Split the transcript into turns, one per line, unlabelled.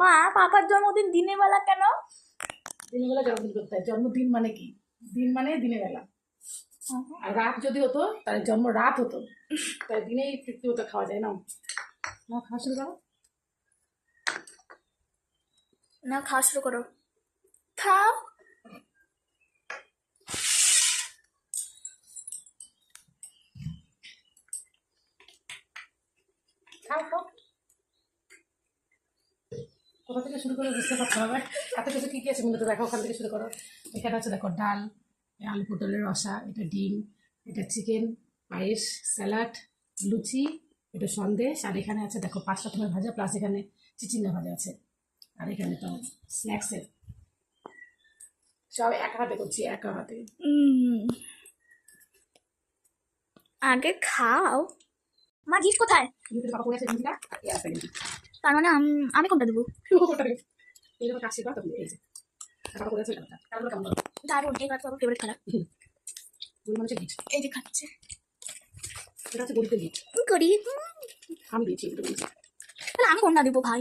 মা পাপার জন্মদিন দিনের বেলা কেন?
দিনের বেলা জন্মদিন করতে হয়। জন্মদিন মানে কি? দিন মানে দিনের বেলা, আর রাত যদি হতো তাহলে জন্ম রাত হতো, তাই দিনেই তৃপ্তি হতো, খাওয়া যায় না। না খাওয়া শুরু করো।
না খাওয়া শুরু করো, খাও।
খাও খাও, কোথা থেকে শুরু করে বুঝতে পারতে হবে। এত কিছু কি কি আছে মূলত দেখো, ওখান থেকে শুরু করো। এখানে আছে দেখো ডাল, আলু পটলের রসা, এটা ডিম, এটা চিকেন, পায়েস, স্যালাড, লুচি, এটা সন্দেশ, আর এখানে আছে দেখো 5 রকমের ভাজা, প্লাস এখানে চিচিঙ্গা ভাজা আছে, আর এখানে তো স্ন্যাক্সের। সব একা হাতে করছি, একা হাতে।
আগে খাও। মা গিফট কোথায়?
ইউটিউবে পাপা করেছে জিনিসটা, আর এই আসবে কিন্তু
তার মানে আমি কোনটা দেবো?
এই যখন কাজ শিখবা তখন এই যে পাপা করেছে এটা, কারণ কেমন বলো?
দারুণ, এই কাজ আমার ফেভারিট খেলা।
গরিব মানুষের গিফট,
এই যে খাচ্ছে
এটা হচ্ছে গরিবের গিফট।
করি।
আমি দিয়েছি এটা।
তাহলে আমি কোনটা দেবো ভাই?